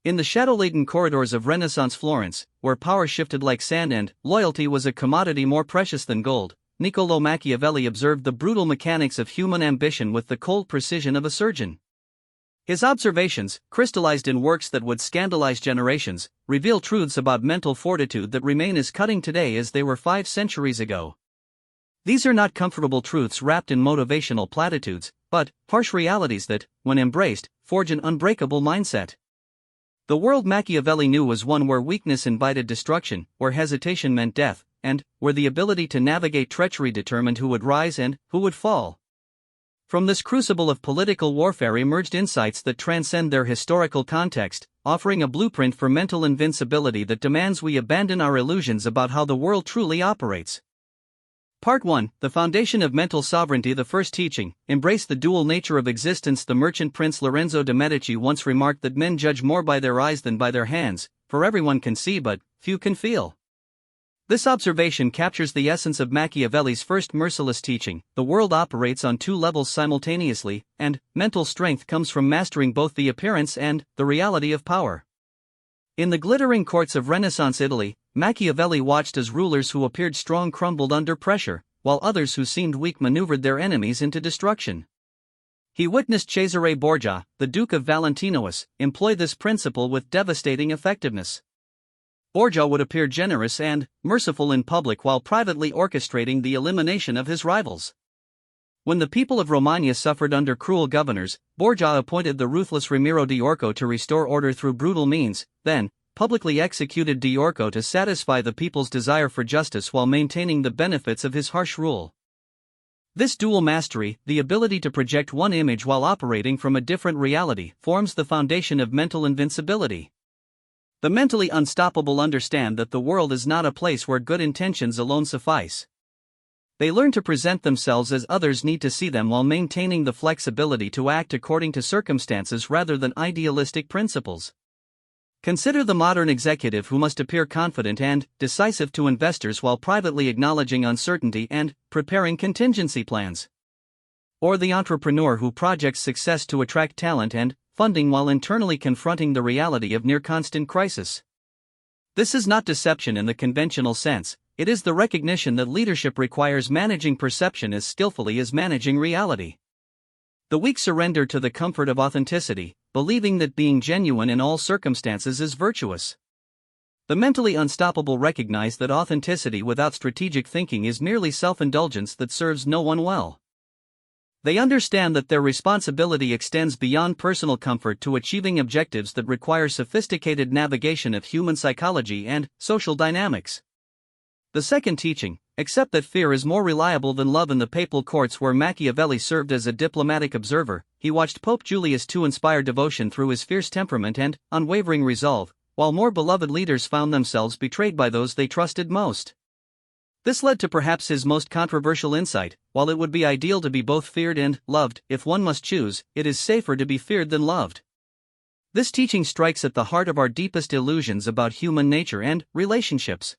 In the shadow-laden corridors of Renaissance Florence, where power shifted like sand and loyalty was a commodity more precious than gold, Niccolò Machiavelli observed the brutal mechanics of human ambition with the cold precision of a surgeon. His observations, crystallized in works that would scandalize generations, reveal truths about mental fortitude that remain as cutting today as they were 5 centuries ago. These are not comfortable truths wrapped in motivational platitudes, but harsh realities that, when embraced, forge an unbreakable mindset. The world Machiavelli knew was one where weakness invited destruction, where hesitation meant death, and where the ability to navigate treachery determined who would rise and who would fall. From this crucible of political warfare emerged insights that transcend their historical context, offering a blueprint for mental invincibility that demands we abandon our illusions about how the world truly operates. Part 1: The Foundation of Mental Sovereignty. The first teaching: embrace the dual nature of existence. The merchant prince Lorenzo de' Medici once remarked that men judge more by their eyes than by their hands, for everyone can see but few can feel. This observation captures the essence of Machiavelli's first merciless teaching: the world operates on 2 levels simultaneously, and mental strength comes from mastering both the appearance and the reality of power. In the glittering courts of Renaissance Italy, Machiavelli watched as rulers who appeared strong crumbled under pressure, while others who seemed weak maneuvered their enemies into destruction. He witnessed Cesare Borgia, the Duke of Valentinois, employ this principle with devastating effectiveness. Borgia would appear generous and merciful in public while privately orchestrating the elimination of his rivals. When the people of Romagna suffered under cruel governors, Borgia appointed the ruthless Ramiro di Orco to restore order through brutal means, then publicly executed di Orco to satisfy the people's desire for justice while maintaining the benefits of his harsh rule. This dual mastery, the ability to project one image while operating from a different reality, forms the foundation of mental invincibility. The mentally unstoppable understand that the world is not a place where good intentions alone suffice. They learn to present themselves as others need to see them while maintaining the flexibility to act according to circumstances rather than idealistic principles. Consider the modern executive who must appear confident and decisive to investors while privately acknowledging uncertainty and preparing contingency plans. Or the entrepreneur who projects success to attract talent and funding while internally confronting the reality of near-constant crisis. This is not deception in the conventional sense, it is the recognition that leadership requires managing perception as skillfully as managing reality. The weak surrender to the comfort of authenticity, believing that being genuine in all circumstances is virtuous. The mentally unstoppable recognize that authenticity without strategic thinking is merely self-indulgence that serves no one well. They understand that their responsibility extends beyond personal comfort to achieving objectives that require sophisticated navigation of human psychology and social dynamics. The second teaching: accept that fear is more reliable than love. In the papal courts where Machiavelli served as a diplomatic observer, he watched Pope Julius II inspire devotion through his fierce temperament and unwavering resolve, while more beloved leaders found themselves betrayed by those they trusted most. This led to perhaps his most controversial insight: while it would be ideal to be both feared and loved, if one must choose, it is safer to be feared than loved. This teaching strikes at the heart of our deepest illusions about human nature and relationships.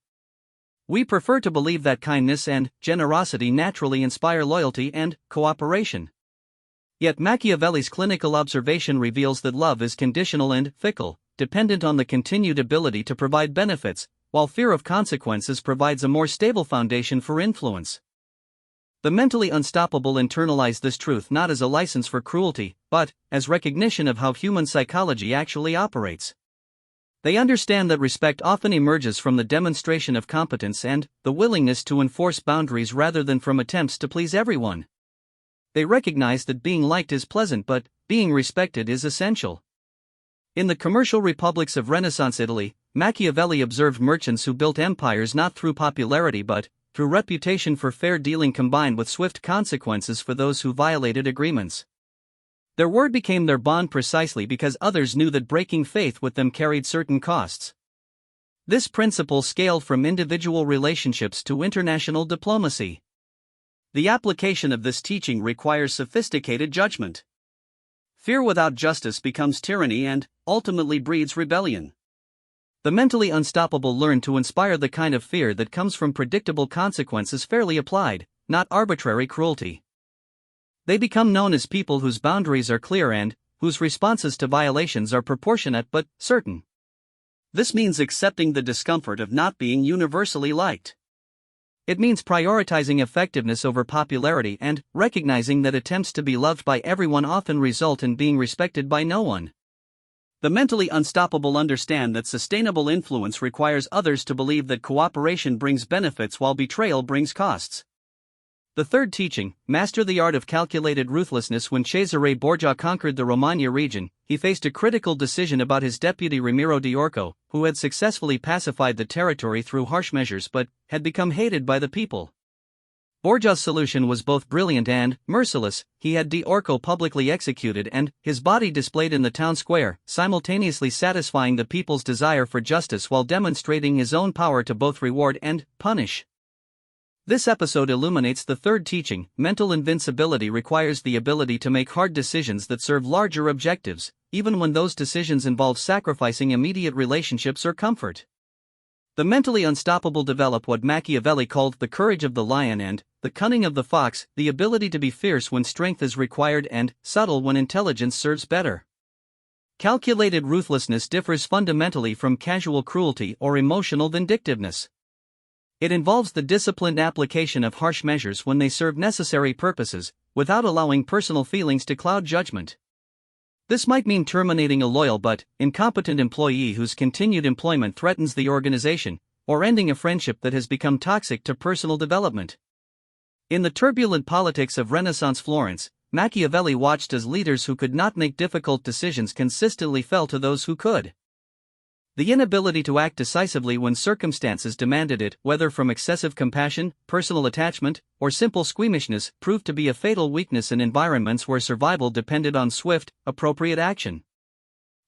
We prefer to believe that kindness and generosity naturally inspire loyalty and cooperation. Yet Machiavelli's clinical observation reveals that love is conditional and fickle, dependent on the continued ability to provide benefits, while fear of consequences provides a more stable foundation for influence. The mentally unstoppable internalize this truth not as a license for cruelty, but as recognition of how human psychology actually operates. They understand that respect often emerges from the demonstration of competence and the willingness to enforce boundaries rather than from attempts to please everyone. They recognize that being liked is pleasant, but being respected is essential. In the commercial republics of Renaissance Italy, Machiavelli observed merchants who built empires not through popularity but through reputation for fair dealing combined with swift consequences for those who violated agreements. Their word became their bond precisely because others knew that breaking faith with them carried certain costs. This principle scaled from individual relationships to international diplomacy. The application of this teaching requires sophisticated judgment. Fear without justice becomes tyranny and ultimately breeds rebellion. The mentally unstoppable learn to inspire the kind of fear that comes from predictable consequences fairly applied, not arbitrary cruelty. They become known as people whose boundaries are clear and whose responses to violations are proportionate but certain. This means accepting the discomfort of not being universally liked. It means prioritizing effectiveness over popularity and recognizing that attempts to be loved by everyone often result in being respected by no one. The mentally unstoppable understand that sustainable influence requires others to believe that cooperation brings benefits while betrayal brings costs. The third teaching, master the art of calculated ruthlessness. When Cesare Borgia conquered the Romagna region, he faced a critical decision about his deputy Ramiro di Orco, who had successfully pacified the territory through harsh measures but had become hated by the people. Borgia's solution was both brilliant and merciless. He had di Orco publicly executed and his body displayed in the town square, simultaneously satisfying the people's desire for justice while demonstrating his own power to both reward and punish. This episode illuminates the third teaching. Mental invincibility requires the ability to make hard decisions that serve larger objectives, even when those decisions involve sacrificing immediate relationships or comfort. The mentally unstoppable develop what Machiavelli called the courage of the lion and the cunning of the fox, the ability to be fierce when strength is required and subtle when intelligence serves better. Calculated ruthlessness differs fundamentally from casual cruelty or emotional vindictiveness. It involves the disciplined application of harsh measures when they serve necessary purposes, without allowing personal feelings to cloud judgment. This might mean terminating a loyal but incompetent employee whose continued employment threatens the organization, or ending a friendship that has become toxic to personal development. In the turbulent politics of Renaissance Florence, Machiavelli watched as leaders who could not make difficult decisions consistently fell to those who could. The inability to act decisively when circumstances demanded it, whether from excessive compassion, personal attachment, or simple squeamishness, proved to be a fatal weakness in environments where survival depended on swift, appropriate action.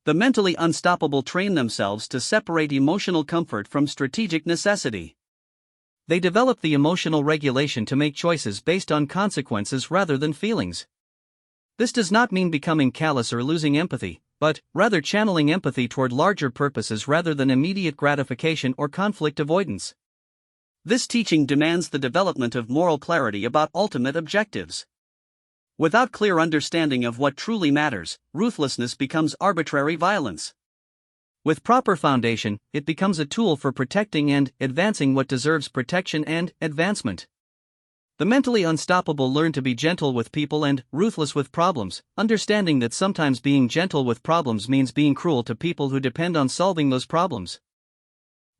The mentally unstoppable train themselves to separate emotional comfort from strategic necessity. They develop the emotional regulation to make choices based on consequences rather than feelings. This does not mean becoming callous or losing empathy, but rather channeling empathy toward larger purposes rather than immediate gratification or conflict avoidance. This teaching demands the development of moral clarity about ultimate objectives. Without clear understanding of what truly matters, ruthlessness becomes arbitrary violence. With proper foundation, it becomes a tool for protecting and advancing what deserves protection and advancement. The mentally unstoppable learn to be gentle with people and ruthless with problems, understanding that sometimes being gentle with problems means being cruel to people who depend on solving those problems.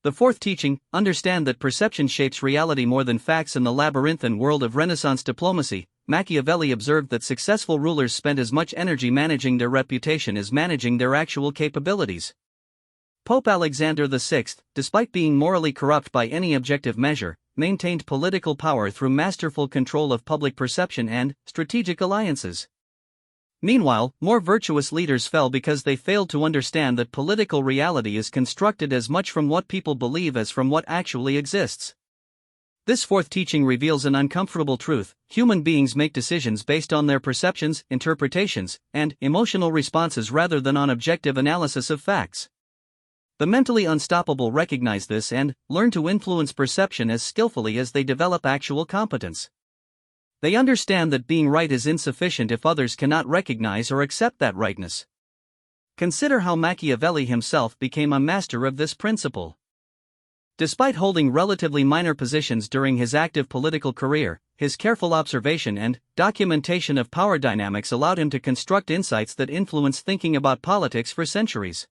The fourth teaching, understand that perception shapes reality more than facts. In the labyrinthine world of Renaissance diplomacy, Machiavelli observed that successful rulers spend as much energy managing their reputation as managing their actual capabilities. Pope Alexander VI, despite being morally corrupt by any objective measure, maintained political power through masterful control of public perception and strategic alliances. Meanwhile, more virtuous leaders fell because they failed to understand that political reality is constructed as much from what people believe as from what actually exists. This fourth teaching reveals an uncomfortable truth: human beings make decisions based on their perceptions, interpretations, and emotional responses rather than on objective analysis of facts. The mentally unstoppable recognize this and learn to influence perception as skillfully as they develop actual competence. They understand that being right is insufficient if others cannot recognize or accept that rightness. Consider how Machiavelli himself became a master of this principle. Despite holding relatively minor positions during his active political career, his careful observation and documentation of power dynamics allowed him to construct insights that influenced thinking about politics for centuries.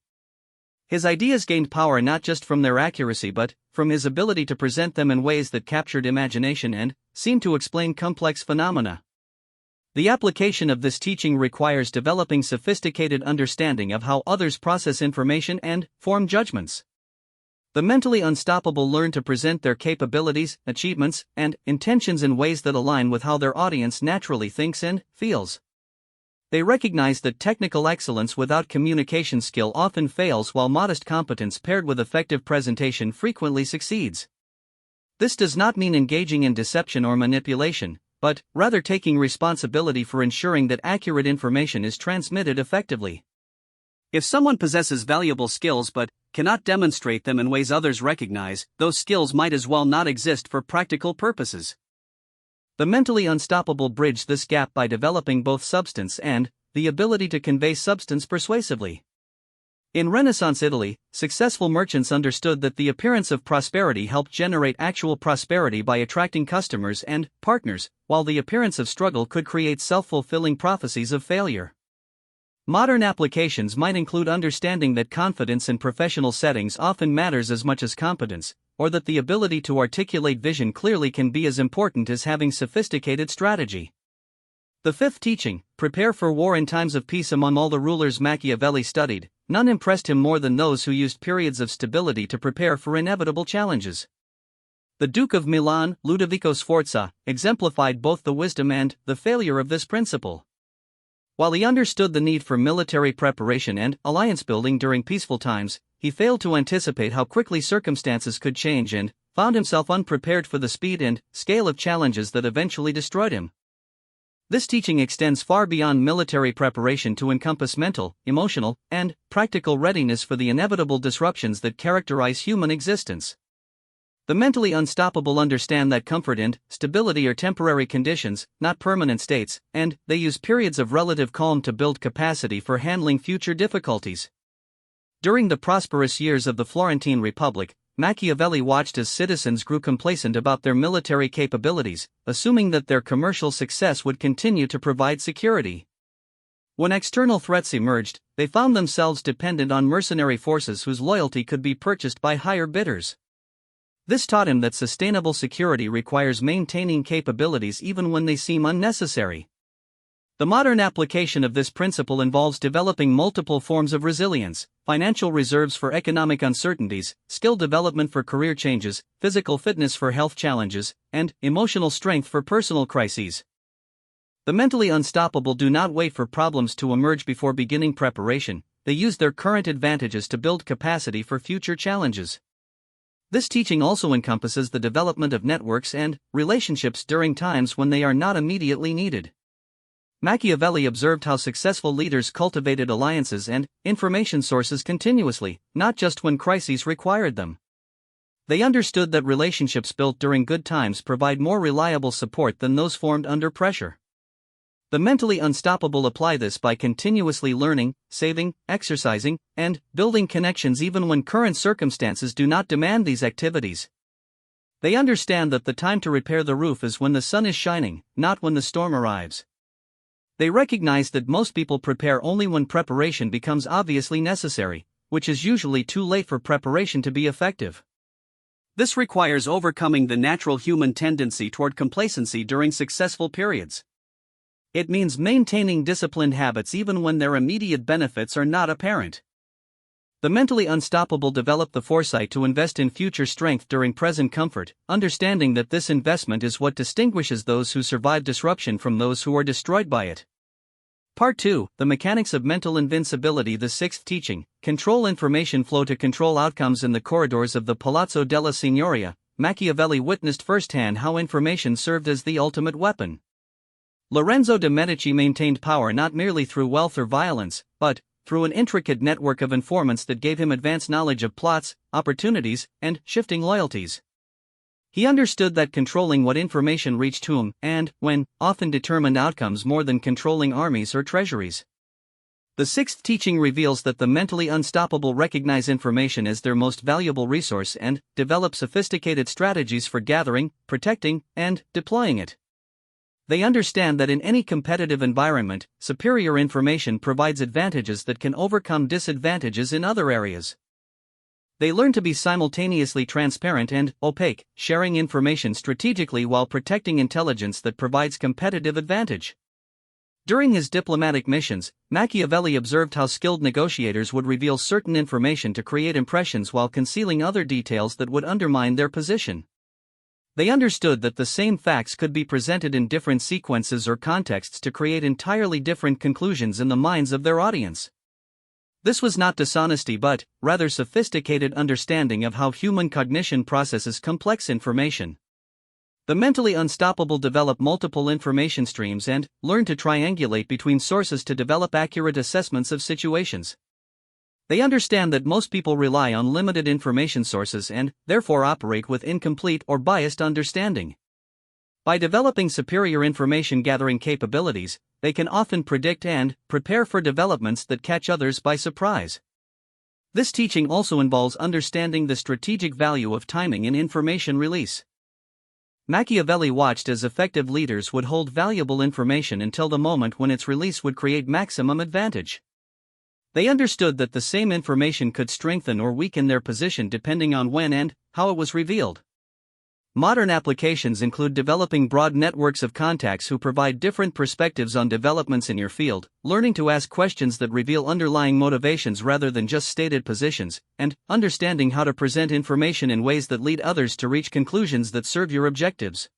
His ideas gained power not just from their accuracy but from his ability to present them in ways that captured imagination and seemed to explain complex phenomena. The application of this teaching requires developing sophisticated understanding of how others process information and form judgments. The mentally unstoppable learn to present their capabilities, achievements, and intentions in ways that align with how their audience naturally thinks and feels. They recognize that technical excellence without communication skill often fails, while modest competence paired with effective presentation frequently succeeds. This does not mean engaging in deception or manipulation, but rather taking responsibility for ensuring that accurate information is transmitted effectively. If someone possesses valuable skills but cannot demonstrate them in ways others recognize, those skills might as well not exist for practical purposes. The mentally unstoppable bridge this gap by developing both substance and the ability to convey substance persuasively. In Renaissance Italy, successful merchants understood that the appearance of prosperity helped generate actual prosperity by attracting customers and partners, while the appearance of struggle could create self-fulfilling prophecies of failure. Modern applications might include understanding that confidence in professional settings often matters as much as competence, or that the ability to articulate vision clearly can be as important as having sophisticated strategy. The fifth teaching, prepare for war in times of peace. Among all the rulers Machiavelli studied, none impressed him more than those who used periods of stability to prepare for inevitable challenges. The Duke of Milan, Ludovico Sforza, exemplified both the wisdom and the failure of this principle. While he understood the need for military preparation and alliance building during peaceful times, he failed to anticipate how quickly circumstances could change and found himself unprepared for the speed and scale of challenges that eventually destroyed him. This teaching extends far beyond military preparation to encompass mental, emotional, and practical readiness for the inevitable disruptions that characterize human existence. The mentally unstoppable understand that comfort and stability are temporary conditions, not permanent states, and they use periods of relative calm to build capacity for handling future difficulties. During the prosperous years of the Florentine Republic, Machiavelli watched as citizens grew complacent about their military capabilities, assuming that their commercial success would continue to provide security. When external threats emerged, they found themselves dependent on mercenary forces whose loyalty could be purchased by higher bidders. This taught him that sustainable security requires maintaining capabilities even when they seem unnecessary. The modern application of this principle involves developing multiple forms of resilience: financial reserves for economic uncertainties, skill development for career changes, physical fitness for health challenges, and emotional strength for personal crises. The mentally unstoppable do not wait for problems to emerge before beginning preparation, they use their current advantages to build capacity for future challenges. This teaching also encompasses the development of networks and relationships during times when they are not immediately needed. Machiavelli observed how successful leaders cultivated alliances and information sources continuously, not just when crises required them. They understood that relationships built during good times provide more reliable support than those formed under pressure. The mentally unstoppable apply this by continuously learning, saving, exercising, and building connections even when current circumstances do not demand these activities. They understand that the time to repair the roof is when the sun is shining, not when the storm arrives. They recognize that most people prepare only when preparation becomes obviously necessary, which is usually too late for preparation to be effective. This requires overcoming the natural human tendency toward complacency during successful periods. It means maintaining disciplined habits even when their immediate benefits are not apparent. The mentally unstoppable develop the foresight to invest in future strength during present comfort, understanding that this investment is what distinguishes those who survive disruption from those who are destroyed by it. Part 2, The Mechanics of Mental Invincibility. The sixth teaching, control information flow to control outcomes. In the corridors of the Palazzo della Signoria, Machiavelli witnessed firsthand how information served as the ultimate weapon. Lorenzo de' Medici maintained power not merely through wealth or violence, but through an intricate network of informants that gave him advanced knowledge of plots, opportunities, and shifting loyalties. He understood that controlling what information reached whom, and when, often determined outcomes more than controlling armies or treasuries. The sixth teaching reveals that the mentally unstoppable recognize information as their most valuable resource and develop sophisticated strategies for gathering, protecting, and deploying it. They understand that in any competitive environment, superior information provides advantages that can overcome disadvantages in other areas. They learn to be simultaneously transparent and opaque, sharing information strategically while protecting intelligence that provides competitive advantage. During his diplomatic missions, Machiavelli observed how skilled negotiators would reveal certain information to create impressions while concealing other details that would undermine their position. They understood that the same facts could be presented in different sequences or contexts to create entirely different conclusions in the minds of their audience. This was not dishonesty but, rather, sophisticated understanding of how human cognition processes complex information. The mentally unstoppable develop multiple information streams and learn to triangulate between sources to develop accurate assessments of situations. They understand that most people rely on limited information sources and, therefore, operate with incomplete or biased understanding. By developing superior information gathering capabilities, they can often predict and prepare for developments that catch others by surprise. This teaching also involves understanding the strategic value of timing in information release. Machiavelli watched as effective leaders would hold valuable information until the moment when its release would create maximum advantage. They understood that the same information could strengthen or weaken their position depending on when and how it was revealed. Modern applications include developing broad networks of contacts who provide different perspectives on developments in your field, learning to ask questions that reveal underlying motivations rather than just stated positions, and understanding how to present information in ways that lead others to reach conclusions that serve your objectives.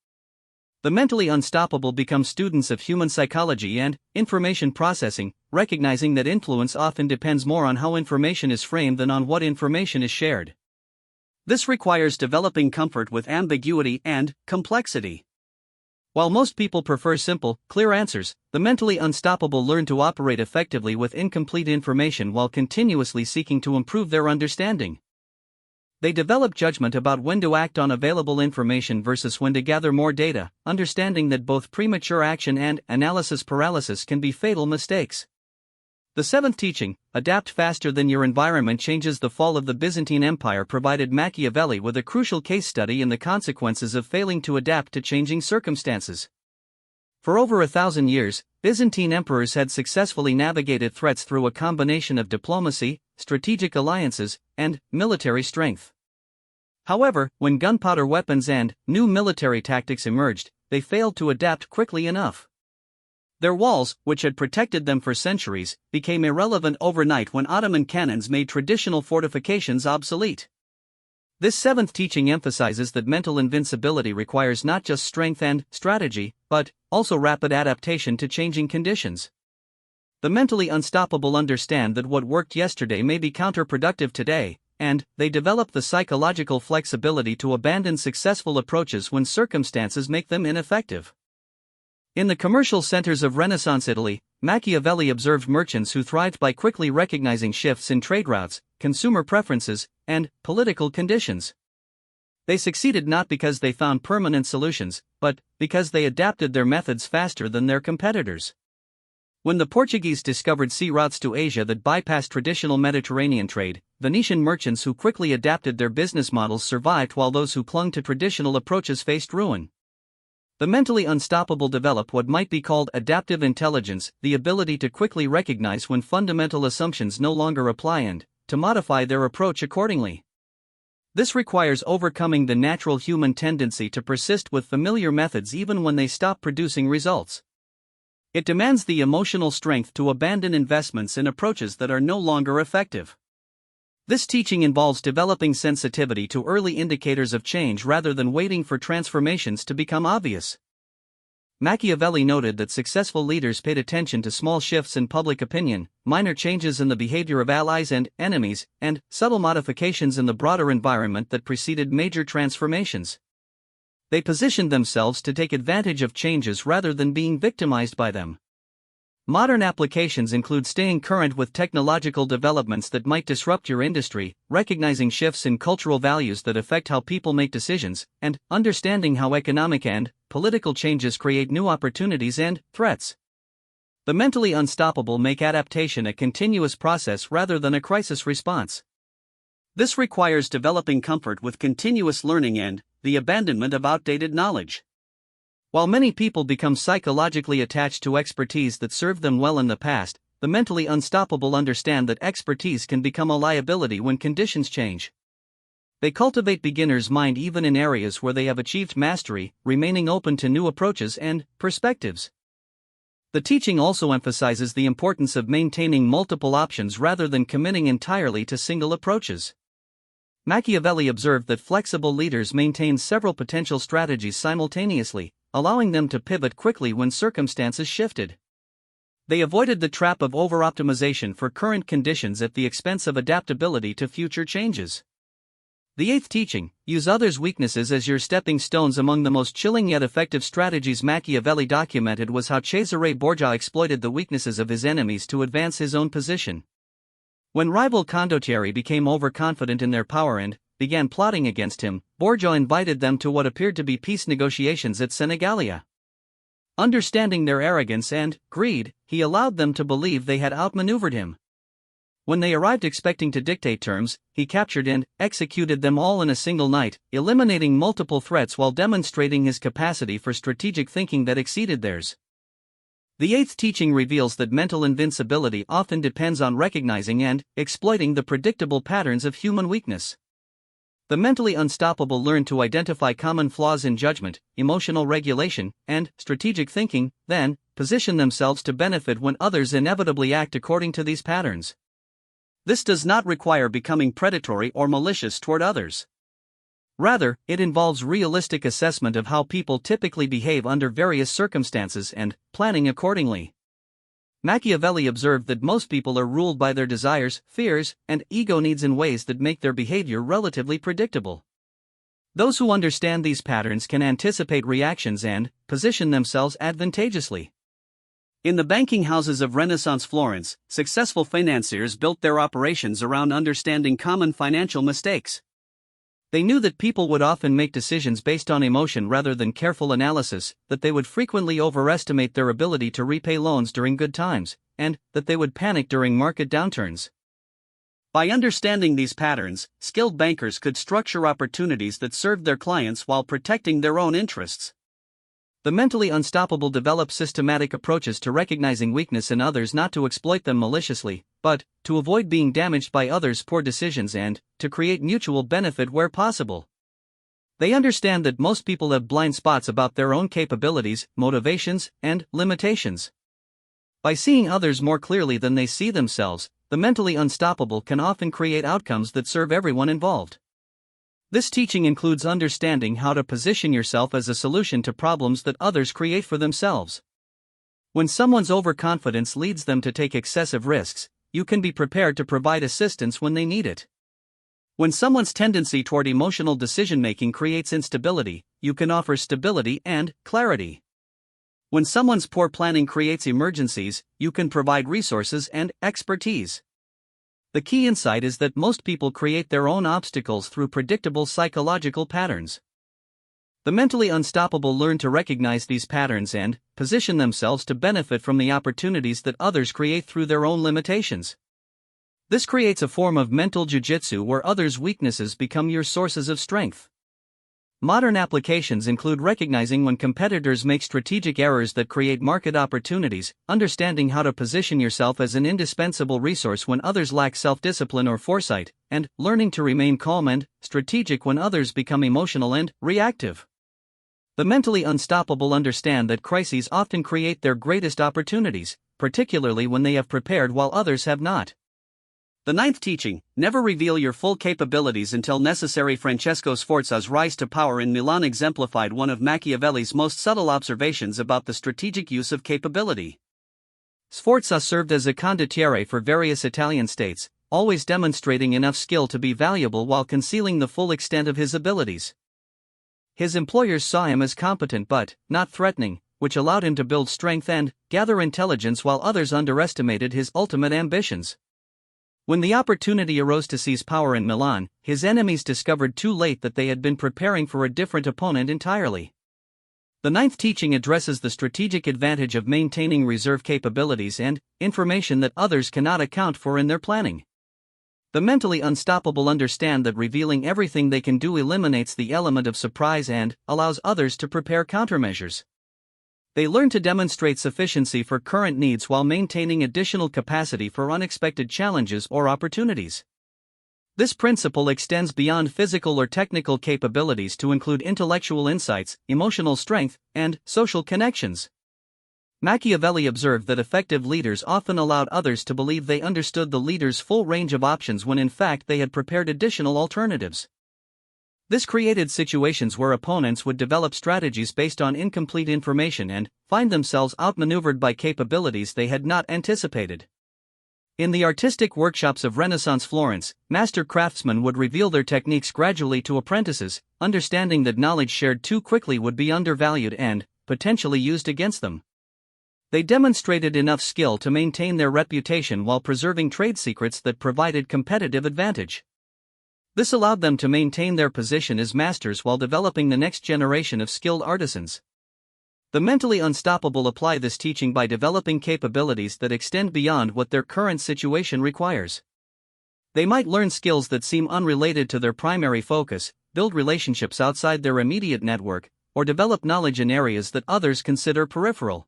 The mentally unstoppable become students of human psychology and information processing, recognizing that influence often depends more on how information is framed than on what information is shared. This requires developing comfort with ambiguity and complexity. While most people prefer simple, clear answers, the mentally unstoppable learn to operate effectively with incomplete information while continuously seeking to improve their understanding. They develop judgment about when to act on available information versus when to gather more data, understanding that both premature action and analysis paralysis can be fatal mistakes. The seventh teaching, adapt faster than your environment, changes. The fall of the Byzantine Empire provided Machiavelli with a crucial case study in the consequences of failing to adapt to changing circumstances. For over 1,000 years, Byzantine emperors had successfully navigated threats through a combination of diplomacy, strategic alliances, and military strength. However, when gunpowder weapons and new military tactics emerged, they failed to adapt quickly enough. Their walls, which had protected them for centuries, became irrelevant overnight when Ottoman cannons made traditional fortifications obsolete. This seventh teaching emphasizes that mental invincibility requires not just strength and strategy, but also rapid adaptation to changing conditions. The mentally unstoppable understand that what worked yesterday may be counterproductive today, and they develop the psychological flexibility to abandon successful approaches when circumstances make them ineffective. In the commercial centers of Renaissance Italy, Machiavelli observed merchants who thrived by quickly recognizing shifts in trade routes, consumer preferences, and political conditions. They succeeded not because they found permanent solutions, but because they adapted their methods faster than their competitors. When the Portuguese discovered sea routes to Asia that bypassed traditional Mediterranean trade, Venetian merchants who quickly adapted their business models survived while those who clung to traditional approaches faced ruin. The mentally unstoppable develop what might be called adaptive intelligence, the ability to quickly recognize when fundamental assumptions no longer apply and to modify their approach accordingly. This requires overcoming the natural human tendency to persist with familiar methods even when they stop producing results. It demands the emotional strength to abandon investments in approaches that are no longer effective. This teaching involves developing sensitivity to early indicators of change rather than waiting for transformations to become obvious. Machiavelli noted that successful leaders paid attention to small shifts in public opinion, minor changes in the behavior of allies and enemies, and subtle modifications in the broader environment that preceded major transformations. They positioned themselves to take advantage of changes rather than being victimized by them. Modern applications include staying current with technological developments that might disrupt your industry, recognizing shifts in cultural values that affect how people make decisions, and understanding how economic and political changes create new opportunities and threats. The mentally unstoppable make adaptation a continuous process rather than a crisis response. This requires developing comfort with continuous learning and the abandonment of outdated knowledge. While many people become psychologically attached to expertise that served them well in the past, the mentally unstoppable understand that expertise can become a liability when conditions change. They cultivate beginner's mind even in areas where they have achieved mastery, remaining open to new approaches and perspectives. The teaching also emphasizes the importance of maintaining multiple options rather than committing entirely to single approaches. Machiavelli observed that flexible leaders maintain several potential strategies simultaneously, allowing them to pivot quickly when circumstances shifted. They avoided the trap of over-optimization for current conditions at the expense of adaptability to future changes. The eighth teaching, use others' weaknesses as your stepping stones. Among the most chilling yet effective strategies Machiavelli documented was how Cesare Borgia exploited the weaknesses of his enemies to advance his own position. When rival condottieri became overconfident in their power and began plotting against him, Borgia invited them to what appeared to be peace negotiations at Senegalia. Understanding their arrogance and greed, he allowed them to believe they had outmaneuvered him. When they arrived expecting to dictate terms, he captured and executed them all in a single night, eliminating multiple threats while demonstrating his capacity for strategic thinking that exceeded theirs. The eighth teaching reveals that mental invincibility often depends on recognizing and exploiting the predictable patterns of human weakness. The mentally unstoppable learn to identify common flaws in judgment, emotional regulation, and strategic thinking, then position themselves to benefit when others inevitably act according to these patterns. This does not require becoming predatory or malicious toward others. Rather, it involves realistic assessment of how people typically behave under various circumstances and planning accordingly. Machiavelli observed that most people are ruled by their desires, fears, and ego needs in ways that make their behavior relatively predictable. Those who understand these patterns can anticipate reactions and position themselves advantageously. In the banking houses of Renaissance Florence, successful financiers built their operations around understanding common financial mistakes. They knew that people would often make decisions based on emotion rather than careful analysis, that they would frequently overestimate their ability to repay loans during good times, and that they would panic during market downturns. By understanding these patterns, skilled bankers could structure opportunities that served their clients while protecting their own interests. The mentally unstoppable develop systematic approaches to recognizing weakness in others, not to exploit them maliciously, but to avoid being damaged by others' poor decisions and to create mutual benefit where possible. They understand that most people have blind spots about their own capabilities, motivations, and limitations. By seeing others more clearly than they see themselves, the mentally unstoppable can often create outcomes that serve everyone involved. This teaching includes understanding how to position yourself as a solution to problems that others create for themselves. When someone's overconfidence leads them to take excessive risks, you can be prepared to provide assistance when they need it. When someone's tendency toward emotional decision-making creates instability, you can offer stability and clarity. When someone's poor planning creates emergencies, you can provide resources and expertise. The key insight is that most people create their own obstacles through predictable psychological patterns. The mentally unstoppable learn to recognize these patterns and position themselves to benefit from the opportunities that others create through their own limitations. This creates a form of mental jiu-jitsu where others' weaknesses become your sources of strength. Modern applications include recognizing when competitors make strategic errors that create market opportunities, understanding how to position yourself as an indispensable resource when others lack self-discipline or foresight, and learning to remain calm and strategic when others become emotional and reactive. The mentally unstoppable understand that crises often create their greatest opportunities, particularly when they have prepared while others have not. The ninth teaching, never reveal your full capabilities until necessary. Francesco Sforza's rise to power in Milan exemplified one of Machiavelli's most subtle observations about the strategic use of capability. Sforza served as a condottiere for various Italian states, always demonstrating enough skill to be valuable while concealing the full extent of his abilities. His employers saw him as competent but not threatening, which allowed him to build strength and gather intelligence while others underestimated his ultimate ambitions. When the opportunity arose to seize power in Milan, his enemies discovered too late that they had been preparing for a different opponent entirely. The ninth teaching addresses the strategic advantage of maintaining reserve capabilities and information that others cannot account for in their planning. The mentally unstoppable understand that revealing everything they can do eliminates the element of surprise and allows others to prepare countermeasures. They learn to demonstrate sufficiency for current needs while maintaining additional capacity for unexpected challenges or opportunities. This principle extends beyond physical or technical capabilities to include intellectual insights, emotional strength, and social connections. Machiavelli observed that effective leaders often allowed others to believe they understood the leader's full range of options when in fact they had prepared additional alternatives. This created situations where opponents would develop strategies based on incomplete information and find themselves outmaneuvered by capabilities they had not anticipated. In the artistic workshops of Renaissance Florence, master craftsmen would reveal their techniques gradually to apprentices, understanding that knowledge shared too quickly would be undervalued and potentially used against them. They demonstrated enough skill to maintain their reputation while preserving trade secrets that provided competitive advantage. This allowed them to maintain their position as masters while developing the next generation of skilled artisans. The mentally unstoppable apply this teaching by developing capabilities that extend beyond what their current situation requires. They might learn skills that seem unrelated to their primary focus, build relationships outside their immediate network, or develop knowledge in areas that others consider peripheral.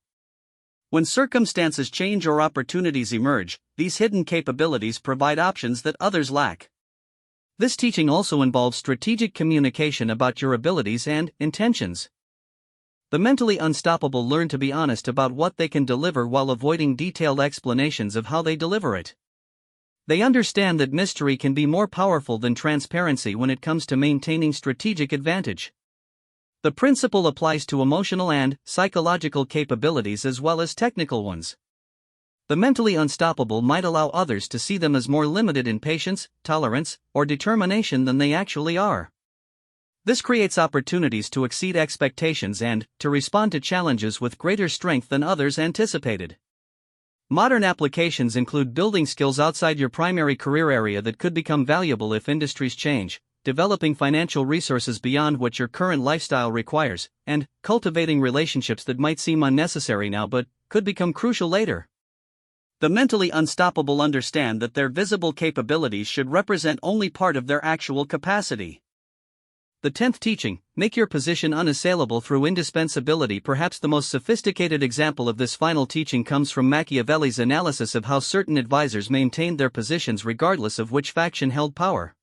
When circumstances change or opportunities emerge, these hidden capabilities provide options that others lack. This teaching also involves strategic communication about your abilities and intentions. The mentally unstoppable learn to be honest about what they can deliver while avoiding detailed explanations of how they deliver it. They understand that mystery can be more powerful than transparency when it comes to maintaining strategic advantage. The principle applies to emotional and psychological capabilities as well as technical ones. The mentally unstoppable might allow others to see them as more limited in patience, tolerance, or determination than they actually are. This creates opportunities to exceed expectations and to respond to challenges with greater strength than others anticipated. Modern applications include building skills outside your primary career area that could become valuable if industries change, developing financial resources beyond what your current lifestyle requires, and cultivating relationships that might seem unnecessary now but could become crucial later. The mentally unstoppable understand that their visible capabilities should represent only part of their actual capacity. The 10th teaching, make your position unassailable through indispensability. Perhaps the most sophisticated example of this final teaching comes from Machiavelli's analysis of how certain advisors maintained their positions regardless of which faction held power.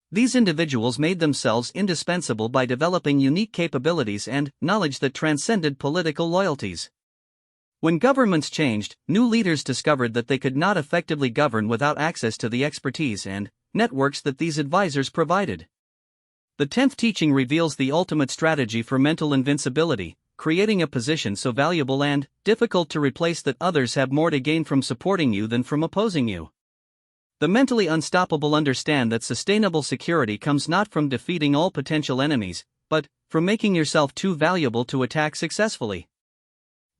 These individuals made themselves indispensable by developing unique capabilities and knowledge that transcended political loyalties. When governments changed, new leaders discovered that they could not effectively govern without access to the expertise and networks that these advisors provided. The 10th teaching reveals the ultimate strategy for mental invincibility, creating a position so valuable and difficult to replace that others have more to gain from supporting you than from opposing you. The mentally unstoppable understand that sustainable security comes not from defeating all potential enemies, but from making yourself too valuable to attack successfully.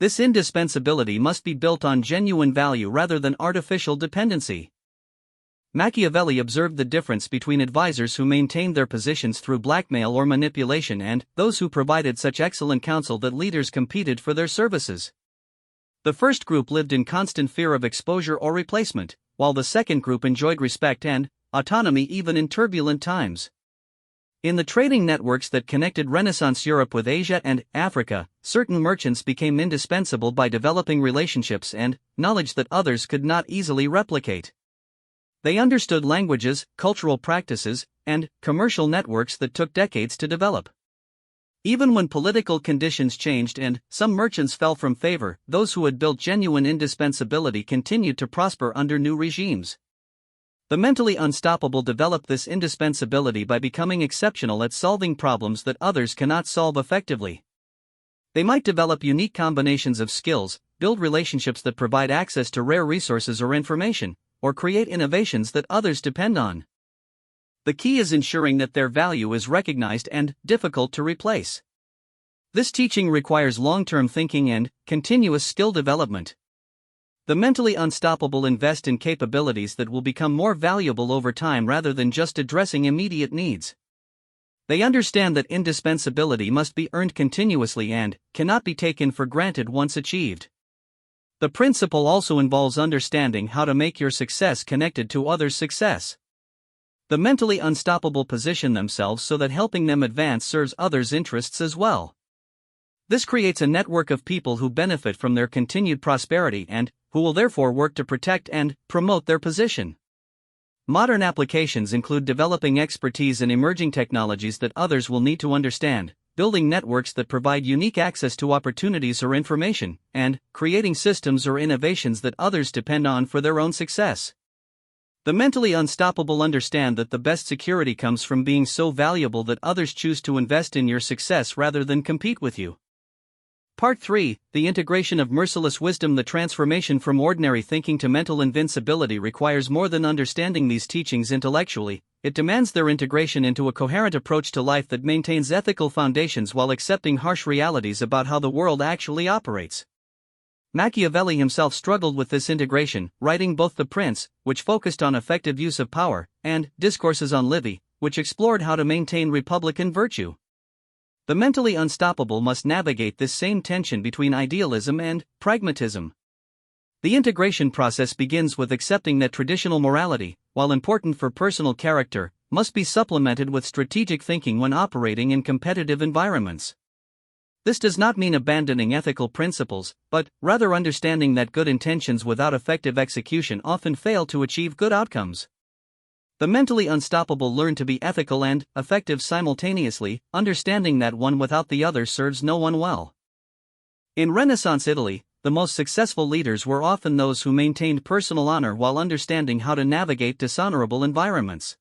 This indispensability must be built on genuine value rather than artificial dependency. Machiavelli observed the difference between advisors who maintained their positions through blackmail or manipulation and those who provided such excellent counsel that leaders competed for their services. The first group lived in constant fear of exposure or replacement, while the second group enjoyed respect and autonomy even in turbulent times. In the trading networks that connected Renaissance Europe with Asia and Africa, certain merchants became indispensable by developing relationships and knowledge that others could not easily replicate. They understood languages, cultural practices, and commercial networks that took decades to develop. Even when political conditions changed and some merchants fell from favor, those who had built genuine indispensability continued to prosper under new regimes. The mentally unstoppable develop this indispensability by becoming exceptional at solving problems that others cannot solve effectively. They might develop unique combinations of skills, build relationships that provide access to rare resources or information, or create innovations that others depend on. The key is ensuring that their value is recognized and difficult to replace. This teaching requires long-term thinking and continuous skill development. The mentally unstoppable invest in capabilities that will become more valuable over time rather than just addressing immediate needs. They understand that indispensability must be earned continuously and cannot be taken for granted once achieved. The principle also involves understanding how to make your success connected to others' success. The mentally unstoppable position themselves so that helping them advance serves others' interests as well. This creates a network of people who benefit from their continued prosperity and who will therefore work to protect and promote their position. Modern applications include developing expertise in emerging technologies that others will need to understand, building networks that provide unique access to opportunities or information, and creating systems or innovations that others depend on for their own success. The mentally unstoppable understand that the best security comes from being so valuable that others choose to invest in your success rather than compete with you. Part 3, the integration of merciless wisdom. The transformation from ordinary thinking to mental invincibility requires more than understanding these teachings intellectually. It demands their integration into a coherent approach to life that maintains ethical foundations while accepting harsh realities about how the world actually operates. Machiavelli himself struggled with this integration, writing both The Prince, which focused on effective use of power, and Discourses on Livy, which explored how to maintain republican virtue. The mentally unstoppable must navigate this same tension between idealism and pragmatism. The integration process begins with accepting that traditional morality, while important for personal character, must be supplemented with strategic thinking when operating in competitive environments. This does not mean abandoning ethical principles, but rather understanding that good intentions without effective execution often fail to achieve good outcomes. The mentally unstoppable learn to be ethical and effective simultaneously, understanding that one without the other serves no one well. In Renaissance Italy, the most successful leaders were often those who maintained personal honor while understanding how to navigate dishonorable environments.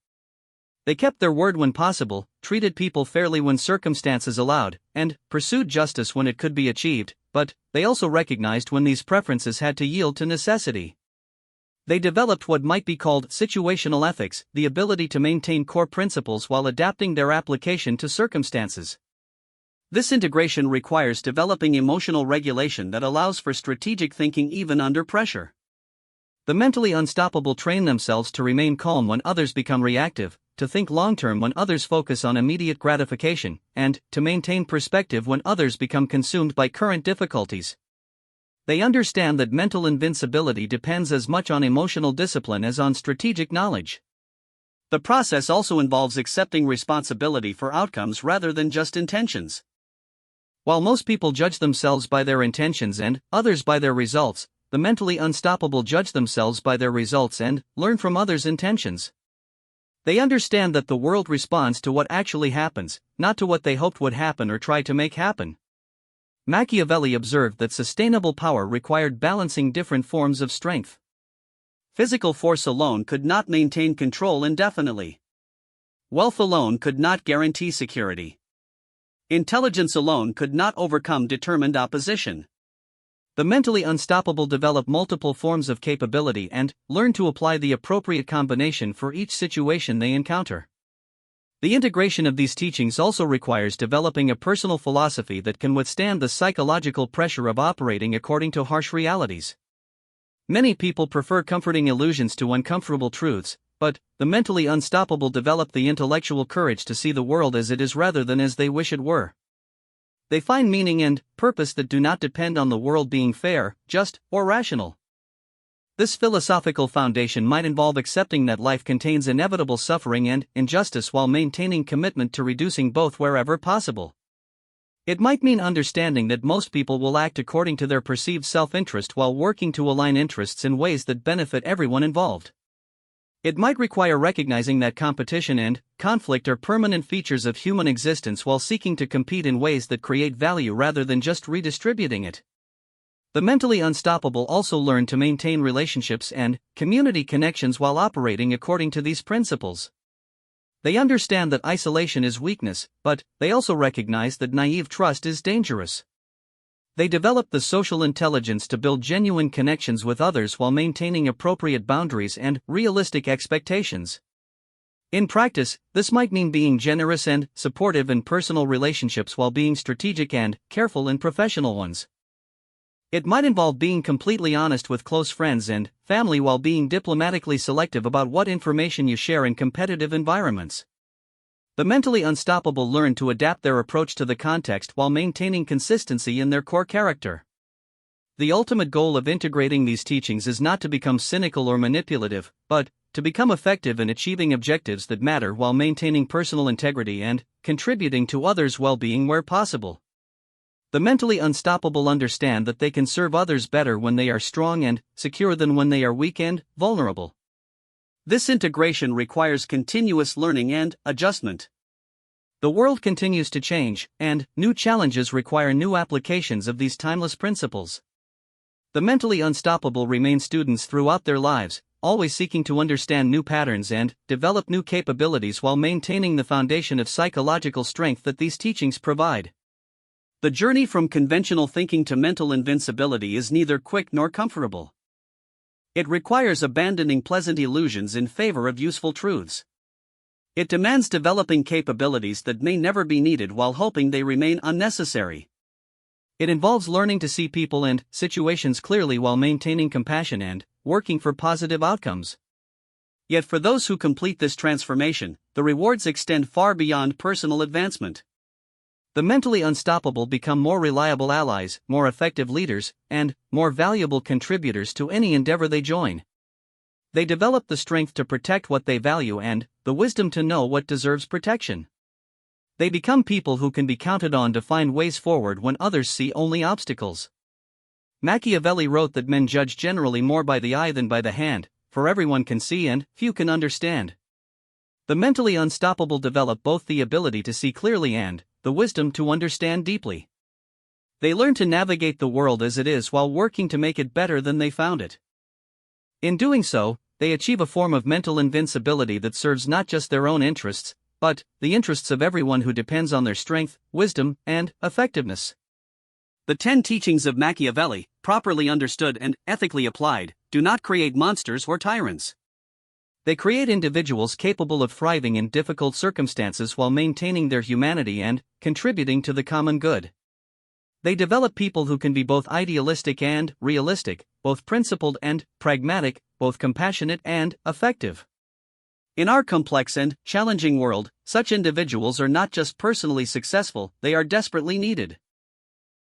They kept their word when possible, treated people fairly when circumstances allowed, and pursued justice when it could be achieved, but they also recognized when these preferences had to yield to necessity. They developed what might be called situational ethics, the ability to maintain core principles while adapting their application to circumstances. This integration requires developing emotional regulation that allows for strategic thinking even under pressure. The mentally unstoppable train themselves to remain calm when others become reactive, to think long-term when others focus on immediate gratification, and to maintain perspective when others become consumed by current difficulties. They understand that mental invincibility depends as much on emotional discipline as on strategic knowledge. The process also involves accepting responsibility for outcomes rather than just intentions. While most people judge themselves by their intentions and others by their results, the mentally unstoppable judge themselves by their results and learn from others' intentions. They understand that the world responds to what actually happens, not to what they hoped would happen or try to make happen. Machiavelli observed that sustainable power required balancing different forms of strength. Physical force alone could not maintain control indefinitely. Wealth alone could not guarantee security. Intelligence alone could not overcome determined opposition. The mentally unstoppable develop multiple forms of capability and learn to apply the appropriate combination for each situation they encounter. The integration of these teachings also requires developing a personal philosophy that can withstand the psychological pressure of operating according to harsh realities. Many people prefer comforting illusions to uncomfortable truths, but the mentally unstoppable develop the intellectual courage to see the world as it is rather than as they wish it were. They find meaning and purpose that do not depend on the world being fair, just, or rational. This philosophical foundation might involve accepting that life contains inevitable suffering and injustice while maintaining commitment to reducing both wherever possible. It might mean understanding that most people will act according to their perceived self-interest while working to align interests in ways that benefit everyone involved. It might require recognizing that competition and conflict are permanent features of human existence while seeking to compete in ways that create value rather than just redistributing it. The mentally unstoppable also learn to maintain relationships and community connections while operating according to these principles. They understand that isolation is weakness, but they also recognize that naive trust is dangerous. They develop the social intelligence to build genuine connections with others while maintaining appropriate boundaries and realistic expectations. In practice, this might mean being generous and supportive in personal relationships while being strategic and careful in professional ones. It might involve being completely honest with close friends and family while being diplomatically selective about what information you share in competitive environments. The mentally unstoppable learn to adapt their approach to the context while maintaining consistency in their core character. The ultimate goal of integrating these teachings is not to become cynical or manipulative, but to become effective in achieving objectives that matter while maintaining personal integrity and contributing to others' well-being where possible. The mentally unstoppable understand that they can serve others better when they are strong and secure than when they are weak and vulnerable. This integration requires continuous learning and adjustment. The world continues to change, and new challenges require new applications of these timeless principles. The mentally unstoppable remain students throughout their lives, always seeking to understand new patterns and develop new capabilities while maintaining the foundation of psychological strength that these teachings provide. The journey from conventional thinking to mental invincibility is neither quick nor comfortable. It requires abandoning pleasant illusions in favor of useful truths. It demands developing capabilities that may never be needed while hoping they remain unnecessary. It involves learning to see people and situations clearly while maintaining compassion and working for positive outcomes. Yet for those who complete this transformation, the rewards extend far beyond personal advancement. The mentally unstoppable become more reliable allies, more effective leaders, and more valuable contributors to any endeavor they join. They develop the strength to protect what they value and the wisdom to know what deserves protection. They become people who can be counted on to find ways forward when others see only obstacles. Machiavelli wrote that men judge generally more by the eye than by the hand, for everyone can see and few can understand. The mentally unstoppable develop both the ability to see clearly and the wisdom to understand deeply. They learn to navigate the world as it is while working to make it better than they found it. In doing so, they achieve a form of mental invincibility that serves not just their own interests, but the interests of everyone who depends on their strength, wisdom, and effectiveness. The 10 teachings of Machiavelli, properly understood and ethically applied, do not create monsters or tyrants. They create individuals capable of thriving in difficult circumstances while maintaining their humanity and contributing to the common good. They develop people who can be both idealistic and realistic, both principled and pragmatic, both compassionate and effective. In our complex and challenging world, such individuals are not just personally successful, they are desperately needed.